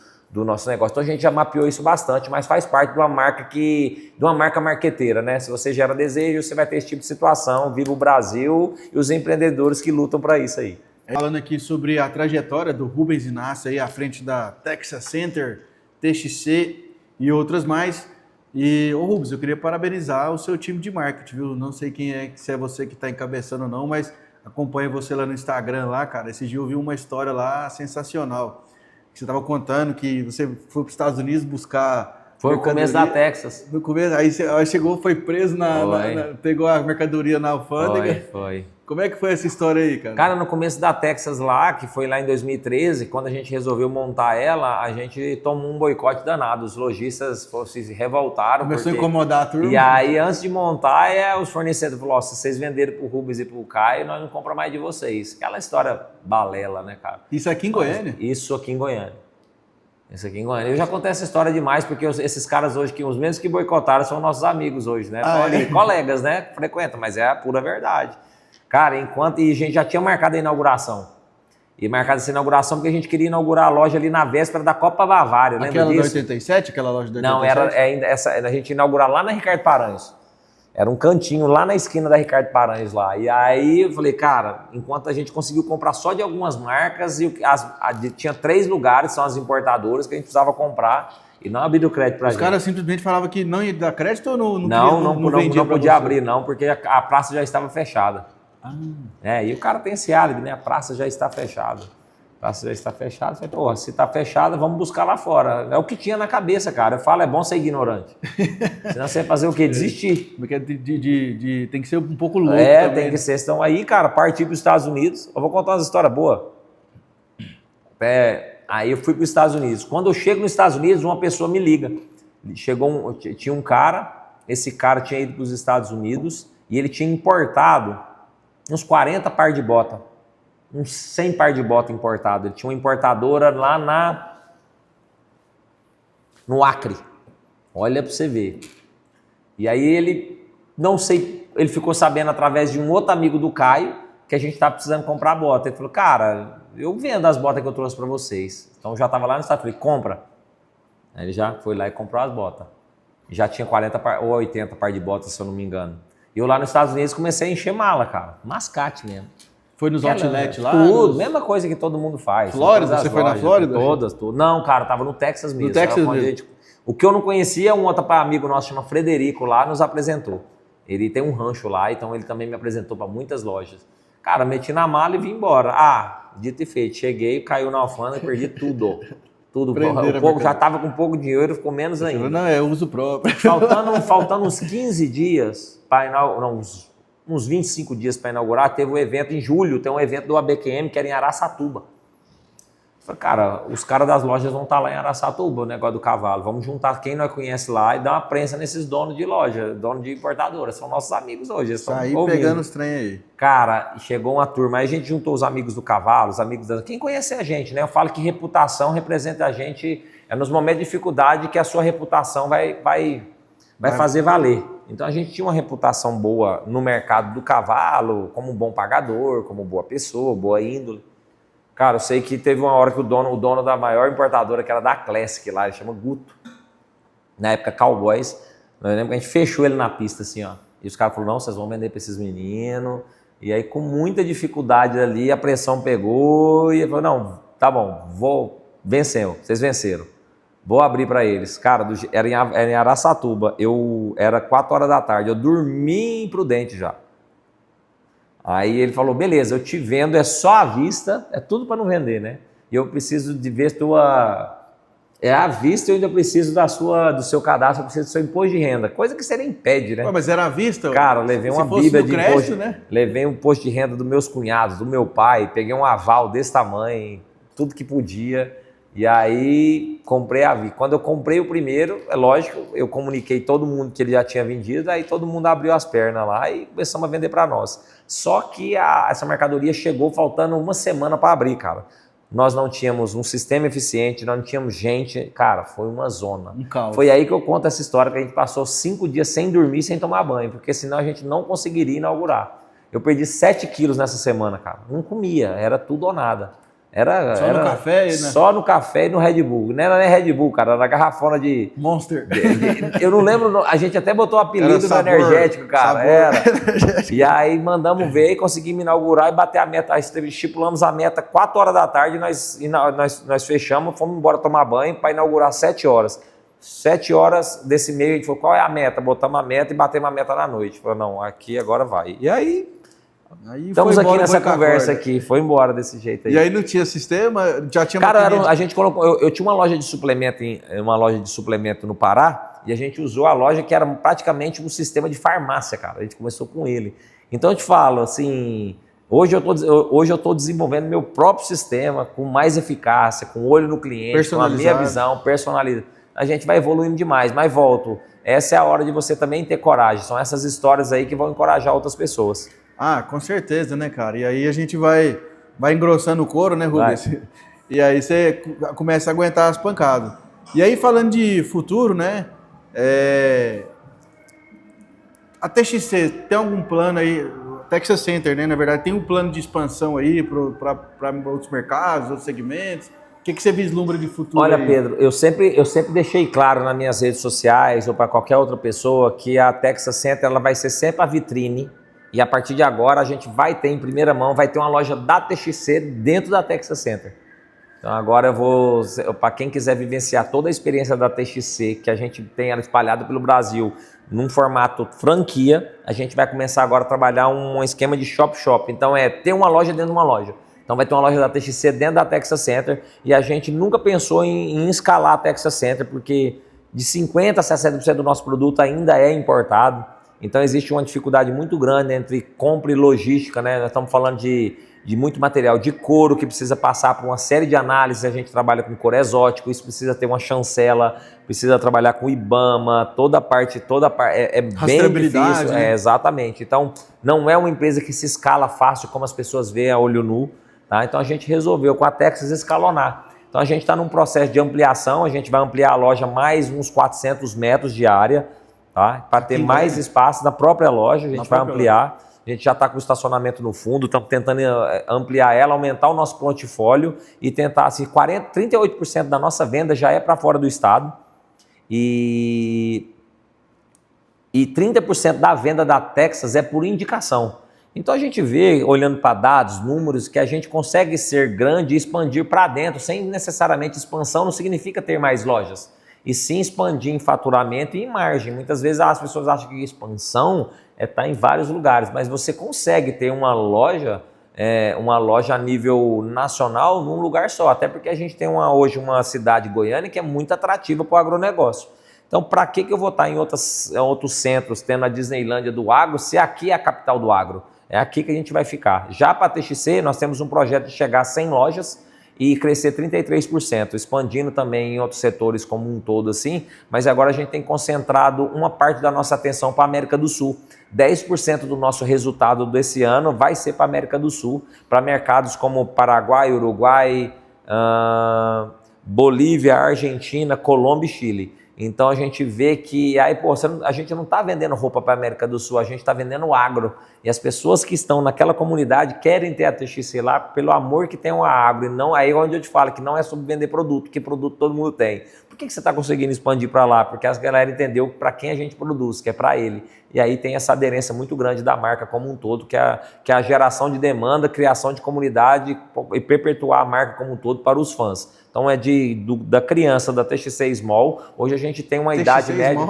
nosso negócio. Então a gente já mapeou isso bastante, mas faz parte de uma marca marqueteira, né? Se você gera desejo, você vai ter esse tipo de situação. Viva o Brasil e os empreendedores que lutam para isso aí. Falando aqui sobre a trajetória do Rubens Inácio aí à frente da Texas Center, TXC e outras mais. E, Rubens, eu queria parabenizar o seu time de marketing, viu? Não sei se é você que está encabeçando ou não, mas acompanho você lá no Instagram lá, cara. Esse dia eu vi uma história lá sensacional. Você estava contando que você foi para os Estados Unidos buscar Foi no começo da Texas. No começo, aí chegou, foi preso, pegou a mercadoria na alfândega. Foi. Como é que foi essa história aí, cara? Cara, no começo da Texas lá, que foi lá em 2013, quando a gente resolveu montar ela, a gente tomou um boicote danado. Os lojistas se revoltaram. Começou a incomodar a turma. E aí, antes de montar, os fornecedores falaram, se vocês venderam pro Rubens e pro Caio, nós não compramos mais de vocês. Aquela história balela, né, cara? Isso aqui em Goiânia? Isso aqui em Goiânia. Isso aqui em Goiânia. Eu já contei essa história demais, porque esses caras hoje, os mesmos que boicotaram, são nossos amigos hoje, né? Colegas, né? Frequentam, mas é a pura verdade. Cara, e a gente já tinha marcado a inauguração. E marcado essa inauguração porque a gente queria inaugurar a loja ali na véspera da Copa Bavária, lembra disso? Aquela da 87? Aquela loja da 87? Não, a gente ia inaugurar lá na Ricardo Paranhos. Era um cantinho lá na esquina da Ricardo Paranhos lá. E aí eu falei, cara, enquanto a gente conseguiu comprar só de algumas marcas, tinha 3 lugares, são as importadoras, que a gente precisava comprar e não abriu crédito pra gente. Os caras simplesmente falavam que não ia dar crédito ou não não podia abrir não, porque a praça já estava fechada. E o cara tem esse álibi, né? A praça já está fechada. A praça já está fechada. Falei, porra, se está fechada, vamos buscar lá fora. É o que tinha na cabeça, cara. Eu falo, é bom ser ignorante. Senão você vai fazer o quê? Desistir. Porque tem que ser um pouco louco também. Tem que ser. Então aí, cara, parti para os Estados Unidos. Eu vou contar uma história boa. Aí eu fui para os Estados Unidos. Quando eu chego nos Estados Unidos, uma pessoa me liga. Tinha um cara, esse cara tinha ido para os Estados Unidos e ele tinha importado uns 40 par de bota, uns 100 par de bota importado. Ele tinha uma importadora lá no Acre. Olha para você ver. E aí ele ficou sabendo através de um outro amigo do Caio que a gente estava precisando comprar bota. Ele falou, cara, eu vendo as botas que eu trouxe para vocês. Então já estava lá no estado, falei, compra. Aí ele já foi lá e comprou as botas. Já tinha 40 ou 80 par de botas, se eu não me engano. E eu lá nos Estados Unidos comecei a encher mala, cara. Mascate mesmo. Foi nos outlets lá? Tudo, mesma coisa que todo mundo faz. Flórida? Você foi na Flórida? Todas. Não, cara, tava no Texas mesmo. No Texas mesmo. O que eu não conhecia, um outro amigo nosso, chama Frederico, lá nos apresentou. Ele tem um rancho lá, então ele também me apresentou para muitas lojas. Cara, meti na mala e vim embora. Dito e feito. Cheguei, caiu na alfândega e perdi tudo. Tudo. Já tava com pouco dinheiro, ficou menos ainda. Não, é uso próprio. Faltando uns 15 dias, uns 25 dias para inaugurar, teve um evento em julho, tem um evento do ABQM que era em Araçatuba. Falei, cara, os caras das lojas vão estar lá em Araçatuba, o negócio do cavalo. Vamos juntar quem nós conhece lá e dar uma prensa nesses donos de loja, donos de importadora. São nossos amigos hoje. Aí pegando os trem aí. Cara, chegou uma turma, aí a gente juntou os amigos do cavalo, os amigos da... Quem conhece a gente, né? Eu falo que reputação representa a gente, nos momentos de dificuldade que a sua reputação vai fazer valer. Então a gente tinha uma reputação boa no mercado do cavalo, como um bom pagador, como boa pessoa, boa índole. Cara, eu sei que teve uma hora que o dono da maior importadora, que era da Classic lá, ele chama Guto, na época Cowboys, eu lembro que a gente fechou ele na pista assim, ó. E os caras falaram, não, vocês vão vender para esses meninos. E aí com muita dificuldade ali, a pressão pegou e ele falou, não, tá bom, venceu, vocês venceram. Vou abrir para eles. Cara, era em Araçatuba, era 4 horas da tarde, eu dormi imprudente já. Aí ele falou, beleza, eu te vendo, é só à vista, é tudo para não vender, né? E eu preciso de ver é à vista e eu ainda preciso do seu cadastro, eu preciso do seu imposto de renda, coisa que você nem impede, né? Mas era à vista? Cara, eu levei uma bíblia de imposto, né? Levei um imposto de renda dos meus cunhados, do meu pai, peguei um aval desse tamanho, tudo que podia, e aí comprei a vista. Quando eu comprei o primeiro, é lógico, eu comuniquei todo mundo que ele já tinha vendido, aí todo mundo abriu as pernas lá e começamos a vender para nós. Só que essa mercadoria chegou faltando uma semana para abrir, cara. Nós não tínhamos um sistema eficiente, nós não tínhamos gente. Cara, foi uma zona. Um caos. Foi aí que eu conto essa história, que a gente passou 5 dias sem dormir, sem tomar banho, porque senão a gente não conseguiria inaugurar. Eu perdi 7 quilos nessa semana, cara. Não comia, era tudo ou nada. No café, né? Só no café e no Red Bull. Não era nem Red Bull, cara, era garrafona de... Monster. Eu não lembro, a gente até botou o apelido no energético, cara. Era. E aí mandamos ver, conseguimos inaugurar e bater a meta. Aí estipulamos a meta 4 horas da tarde, nós fechamos, fomos embora tomar banho para inaugurar 7 horas. 7 horas desse meio, a gente falou, qual é a meta? Botamos a meta e batemos a meta na noite. Falou, não, aqui agora vai. E aí... Aí Estamos foi aqui embora, nessa foi com a conversa corda. aqui, foi embora desse jeito aí. E aí não tinha sistema, já tinha Cara, maquininha a gente colocou, eu tinha uma loja de suplemento uma loja de suplemento no Pará, e a gente usou a loja que era praticamente um sistema de farmácia, cara. A gente começou com ele. Então eu te falo, assim, hoje eu tô desenvolvendo meu próprio sistema com mais eficácia, com olho no cliente, com a minha visão personalizada. A gente vai evoluindo demais, mas volto. Essa é a hora de você também ter coragem. São essas histórias aí que vão encorajar outras pessoas. Ah, com certeza, né, cara? E aí a gente vai engrossando o couro, né, Rubens? E aí você começa a aguentar as pancadas. E aí, falando de futuro, né? A TXC tem algum plano aí? Texas Center, né? Na verdade, tem um plano de expansão aí para outros mercados, outros segmentos? O que você vislumbra de futuro? Olha, aí? Pedro, eu sempre deixei claro nas minhas redes sociais ou para qualquer outra pessoa que a Texas Center ela vai ser sempre a vitrine. E a partir de agora a gente vai ter em primeira mão, vai ter uma loja da TXC dentro da Texas Center. Então agora eu vou, para quem quiser vivenciar toda a experiência da TXC, que a gente tem ela espalhada pelo Brasil, num formato franquia, a gente vai começar agora a trabalhar um esquema de shop-shop. Então ter uma loja dentro de uma loja. Então vai ter uma loja da TXC dentro da Texas Center e a gente nunca pensou em escalar a Texas Center, porque de 50% a 60% do nosso produto ainda é importado. Então existe uma dificuldade muito grande entre compra e logística, né? Nós estamos falando de muito material de couro que precisa passar por uma série de análises. A gente trabalha com couro exótico, isso precisa ter uma chancela, precisa trabalhar com IBAMA, toda a parte é bem difícil. Né? Exatamente. Então não é uma empresa que se escala fácil como as pessoas veem a olho nu. Tá? Então a gente resolveu com a Texas escalonar. Então a gente está num processo de ampliação, a gente vai ampliar a loja mais uns 400 metros de área. Tá? Para ter mais espaço na própria loja, a gente vai ampliar. A gente já está com o estacionamento no fundo, estamos tentando ampliar ela, aumentar o nosso portfólio e tentar, assim, 38% da nossa venda já é para fora do estado e 30% da venda da Texas é por indicação. Então a gente vê, olhando para dados, números, que a gente consegue ser grande e expandir para dentro, sem necessariamente expansão, não significa ter mais lojas. E sim expandir em faturamento e em margem. Muitas vezes as pessoas acham que expansão é estar em vários lugares, mas você consegue ter uma loja a nível nacional num lugar só, até porque a gente tem hoje uma cidade Goiânia que é muito atrativa para o agronegócio. Então, para que eu vou estar em outros centros, tendo a Disneylândia do agro, se aqui é a capital do agro? É aqui que a gente vai ficar. Já para a TXC, nós temos um projeto de chegar a 100 lojas, e crescer 33%, expandindo também em outros setores como um todo assim, mas agora a gente tem concentrado uma parte da nossa atenção para a América do Sul. 10% do nosso resultado desse ano vai ser para a América do Sul, para mercados como Paraguai, Uruguai, Bolívia, Argentina, Colômbia e Chile. Então a gente vê que a gente não está vendendo roupa para a América do Sul, a gente está vendendo agro. E as pessoas que estão naquela comunidade querem ter a TXC lá pelo amor que tem o agro. E não aí onde eu te falo que não é sobre vender produto, que produto todo mundo tem. Por que você está conseguindo expandir para lá? Porque a galera entendeu para quem a gente produz, que é para ele. E aí tem essa aderência muito grande da marca como um todo, que é a geração de demanda, criação de comunidade e perpetuar a marca como um todo para os fãs. Então da criança da TXC Small, hoje a gente tem uma idade média.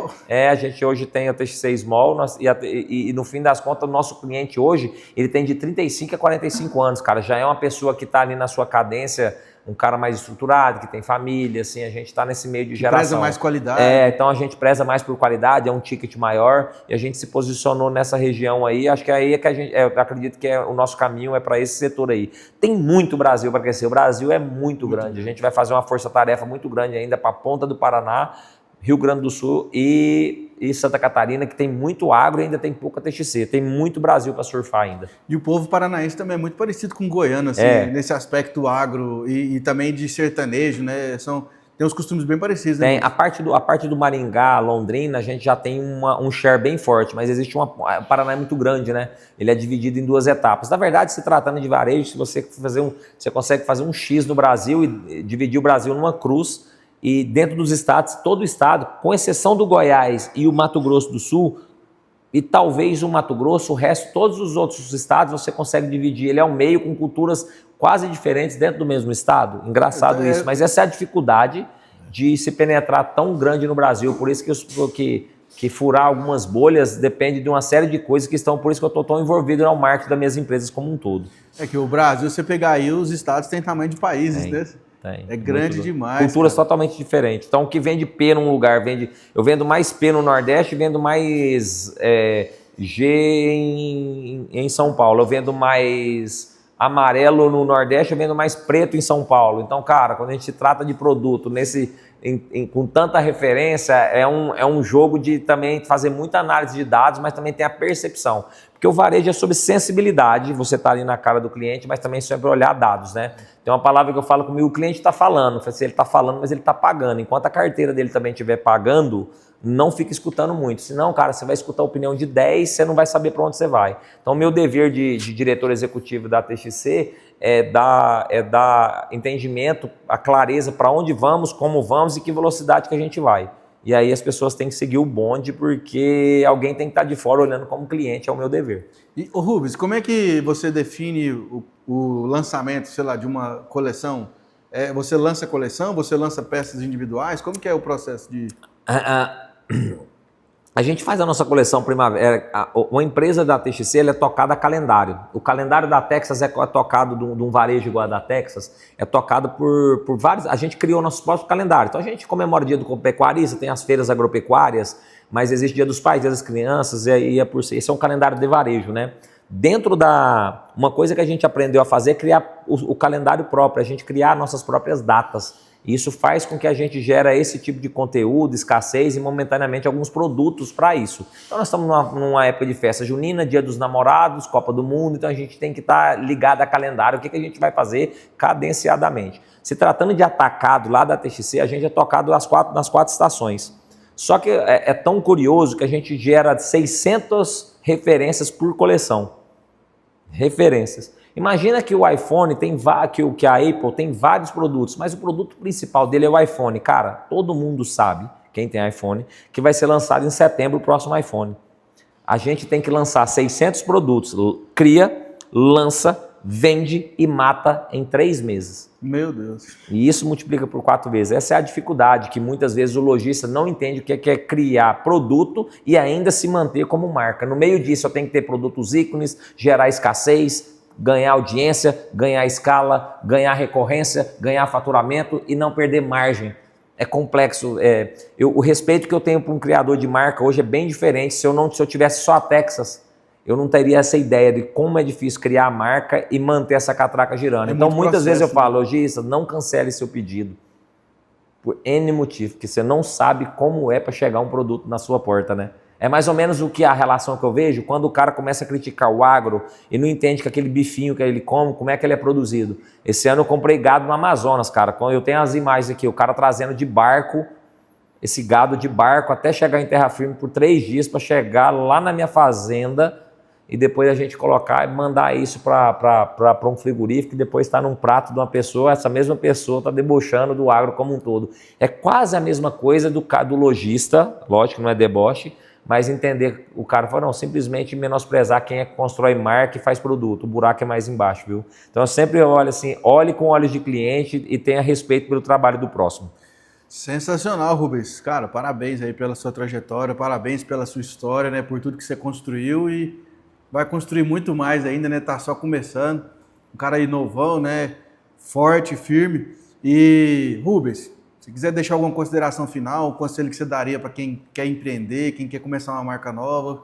A gente hoje tem a TXC Small e no fim das contas o nosso cliente hoje, ele tem de 35 a 45 anos, cara, já é uma pessoa que está ali na sua cadência, um cara mais estruturado, que tem família, assim, a gente está nesse meio de geração. Preza mais qualidade. Então a gente preza mais por qualidade, é um ticket maior e a gente se posicionou nessa região aí, acho que aí é que a gente, eu acredito que o nosso caminho é para esse setor aí. Tem muito Brasil para crescer, o Brasil é muito grande, a gente vai fazer uma força-tarefa muito grande ainda para a ponta do Paraná, Rio Grande do Sul e Santa Catarina, que tem muito agro e ainda tem pouca TXC. Tem muito Brasil para surfar ainda. E o povo paranaense também é muito parecido com o goiano, assim, nesse aspecto agro e também de sertanejo, né? Tem uns costumes bem parecidos, né? Tem. A parte do Maringá, Londrina, a gente já tem um share bem forte, mas existe o Paraná é muito grande, né? Ele é dividido em 2 etapas. Na verdade, se tratando de varejo, se você você consegue fazer um X no Brasil e dividir o Brasil numa cruz, e dentro dos estados, todo o estado, com exceção do Goiás e o Mato Grosso do Sul, e talvez o Mato Grosso, o resto, todos os outros estados, você consegue dividir ele ao meio com culturas quase diferentes dentro do mesmo estado. Engraçado isso, mas essa é a dificuldade de se penetrar tão grande no Brasil. Por isso que que furar algumas bolhas depende de uma série de coisas que estão, por isso que eu estou tão envolvido no marketing das minhas empresas como um todo. É que o Brasil, você pegar aí, os estados têm tamanho de países, né? Tem. É grande demais. Culturas totalmente diferentes. Então, o que vende P num lugar, eu vendo mais P no Nordeste, vendo mais G em São Paulo. Eu vendo mais amarelo no Nordeste, eu vendo mais preto em São Paulo. Então, cara, quando a gente trata de produto com tanta referência, é um jogo de também fazer muita análise de dados, mas também tem a percepção. Porque o varejo é sobre sensibilidade, você está ali na cara do cliente, mas também sobre olhar dados, né? Tem uma palavra que eu falo comigo, o cliente está falando, ele está falando, mas ele está pagando. Enquanto a carteira dele também estiver pagando, não fica escutando muito. Senão, cara, você vai escutar a opinião de 10, você não vai saber para onde você vai. Então, o meu dever de diretor executivo da TXC é dar entendimento, a clareza para onde vamos, como vamos e que velocidade que a gente vai. E aí as pessoas têm que seguir o bonde, porque alguém tem que estar de fora olhando como cliente, é o meu dever. E, Rubens, como é que você define o lançamento, sei lá, de uma coleção? Você lança coleção, você lança peças individuais? Como que é o processo de... A gente faz a nossa coleção primavera. Uma empresa da TXC ela é tocada a calendário. O calendário da Texas é tocado de um varejo igual a da Texas, é tocado por vários. A gente criou nosso próprio calendário. Então a gente comemora o dia do pecuarista, tem as feiras agropecuárias, mas existe dia dos pais, dia das crianças, esse é um calendário de varejo, né? Uma coisa que a gente aprendeu a fazer é criar o calendário próprio, a gente criar nossas próprias datas. Isso faz com que a gente gere esse tipo de conteúdo, escassez e momentaneamente alguns produtos para isso. Então nós estamos numa época de festa junina, Dia dos Namorados, Copa do Mundo, então a gente tem que estar ligado a calendário, o que a gente vai fazer cadenciadamente. Se tratando de atacado lá da TXC, a gente é tocado nas quatro estações. Só que é tão curioso que a gente gera 600 referências por coleção. Referências. Imagina que o iPhone que a Apple tem vários produtos, mas o produto principal dele é o iPhone. Cara, todo mundo sabe, quem tem iPhone, que vai ser lançado em setembro o próximo iPhone. A gente tem que lançar 600 produtos, cria, lança, vende e mata em 3 meses. Meu Deus. E isso multiplica por 4 vezes. Essa é a dificuldade que muitas vezes o lojista não entende o que é criar produto e ainda se manter como marca. No meio disso eu tenho que ter produtos ícones, gerar escassez, ganhar audiência, ganhar escala, ganhar recorrência, ganhar faturamento e não perder margem. É complexo. O respeito que eu tenho para um criador de marca hoje é bem diferente. Se eu tivesse só a Texas, eu não teria essa ideia de como é difícil criar a marca e manter essa catraca girando. Então, muitas vezes eu falo, lojista, não cancele seu pedido. Por N motivo, porque você não sabe como é para chegar um produto na sua porta, né? É mais ou menos a relação que eu vejo quando o cara começa a criticar o agro e não entende que aquele bifinho que ele come, como é que ele é produzido. Esse ano eu comprei gado no Amazonas, cara. Quando eu tenho as imagens aqui, o cara trazendo de barco, esse gado de barco até chegar em terra firme por 3 dias para chegar lá na minha fazenda e depois a gente colocar e mandar isso para um frigorífico e depois está num prato de uma pessoa, essa mesma pessoa está debochando do agro como um todo. É quase a mesma coisa do lojista, lógico que não é deboche, mas entender, o cara fala, não, simplesmente menosprezar quem é que constrói marca e faz produto, o buraco é mais embaixo, viu? Então eu sempre olho assim, olhe com olhos de cliente e tenha respeito pelo trabalho do próximo. Sensacional, Rubens. Cara, parabéns aí pela sua trajetória, parabéns pela sua história, né, por tudo que você construiu e vai construir muito mais ainda, né, tá só começando. Um cara aí novão, né, forte, firme. E, Rubens, se quiser deixar alguma consideração final, um conselho que você daria para quem quer empreender, quem quer começar uma marca nova,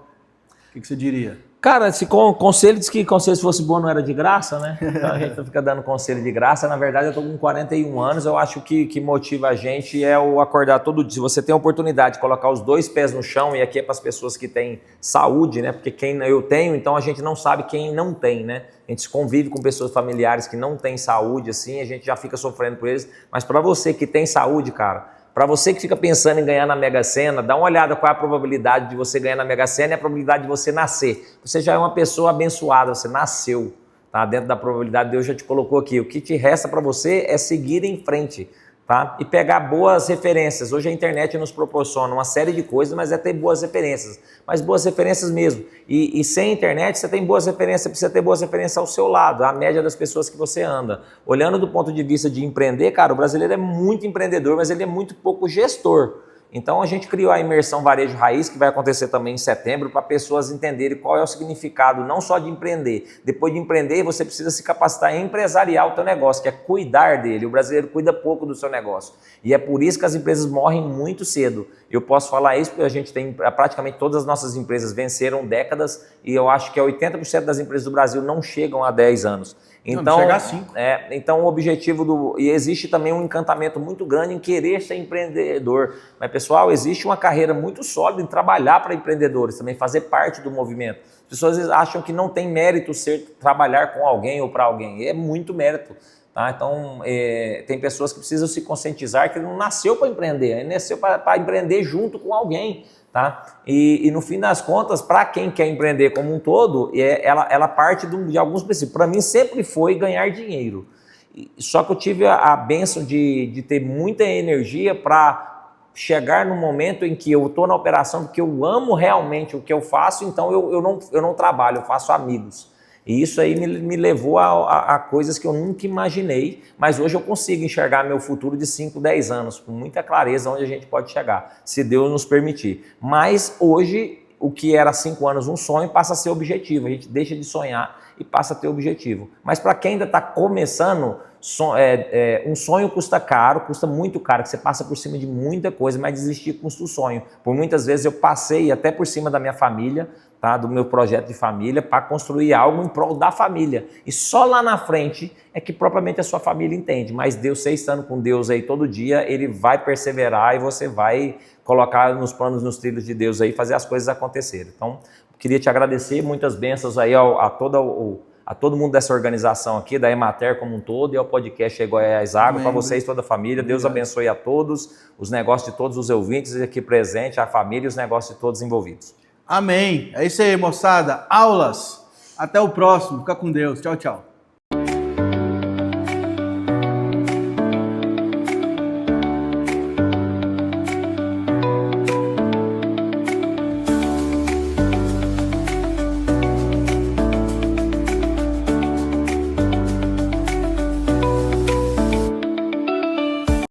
o que você diria? Cara, esse conselho diz que conselho se fosse bom não era de graça, né? Então a gente fica dando conselho de graça. Na verdade, eu estou com 41 anos, eu acho que motiva a gente é o acordar todo dia. Se você tem a oportunidade de colocar os 2 pés no chão, e aqui é para as pessoas que têm saúde, né? Porque quem eu tenho, então a gente não sabe quem não tem, né? A gente convive com pessoas familiares que não têm saúde, assim, a gente já fica sofrendo por eles. Mas para você que tem saúde, cara, para você que fica pensando em ganhar na Mega Sena, dá uma olhada qual é a probabilidade de você ganhar na Mega Sena e a probabilidade de você nascer. Você já é uma pessoa abençoada, você nasceu, tá? Dentro da probabilidade, Deus já te colocou aqui. O que te resta para você é seguir em frente, tá? E pegar boas referências. Hoje a internet nos proporciona uma série de coisas, mas é ter boas referências. Mas boas referências mesmo. E sem internet você tem boas referências, você precisa ter boas referências ao seu lado, a média das pessoas que você anda. Olhando do ponto de vista de empreender, cara, o brasileiro é muito empreendedor, mas ele é muito pouco gestor. Então a gente criou a imersão Varejo Raiz, que vai acontecer também em setembro, para pessoas entenderem qual é o significado não só de empreender. Depois de empreender, você precisa se capacitar em empresariar o teu negócio, que é cuidar dele. O brasileiro cuida pouco do seu negócio. E é por isso que as empresas morrem muito cedo. Eu posso falar isso porque a gente tem praticamente todas as nossas empresas venceram décadas e eu acho que 80% das empresas do Brasil não chegam a 10 anos. Então, não chega a 5. Então o objetivo e existe também um encantamento muito grande em querer ser empreendedor. Mas, pessoal, existe uma carreira muito sólida em trabalhar para empreendedores, também fazer parte do movimento. As pessoas acham que não tem mérito trabalhar com alguém ou para alguém. É muito mérito. Tá? Então, tem pessoas que precisam se conscientizar que ele não nasceu para empreender, ele nasceu para empreender junto com alguém. Tá? E no fim das contas, para quem quer empreender como um todo, ela parte de alguns princípios. Para mim sempre foi ganhar dinheiro. Só que eu tive a bênção de ter muita energia para chegar no momento em que eu estou na operação, porque eu amo realmente o que eu faço, então eu não trabalho, eu faço amigos. E isso aí me levou a coisas que eu nunca imaginei, mas hoje eu consigo enxergar meu futuro de 5, 10 anos, com muita clareza onde a gente pode chegar, se Deus nos permitir. Mas hoje, o que era 5 anos um sonho passa a ser objetivo, a gente deixa de sonhar e passa a ter objetivo. Mas para quem ainda está começando, um sonho custa caro, custa muito caro, que você passa por cima de muita coisa, mas desistir custa o sonho. Por muitas vezes eu passei até por cima da minha família, tá, do meu projeto de família, para construir algo em prol da família. E só lá na frente é que propriamente a sua família entende. Mas Deus, você estando com Deus aí todo dia, Ele vai perseverar e você vai colocar nos planos, nos trilhos de Deus aí, fazer as coisas acontecerem. Então, queria te agradecer, muitas bênçãos aí a todo mundo dessa organização aqui, da Emater como um todo, e ao podcast Goiás Agro, para vocês, toda a família. Deus abençoe a todos, os negócios de todos os ouvintes aqui presentes, a família e os negócios de todos envolvidos. Amém. É isso aí, moçada. Aulas. Até o próximo. Fica com Deus. Tchau, tchau.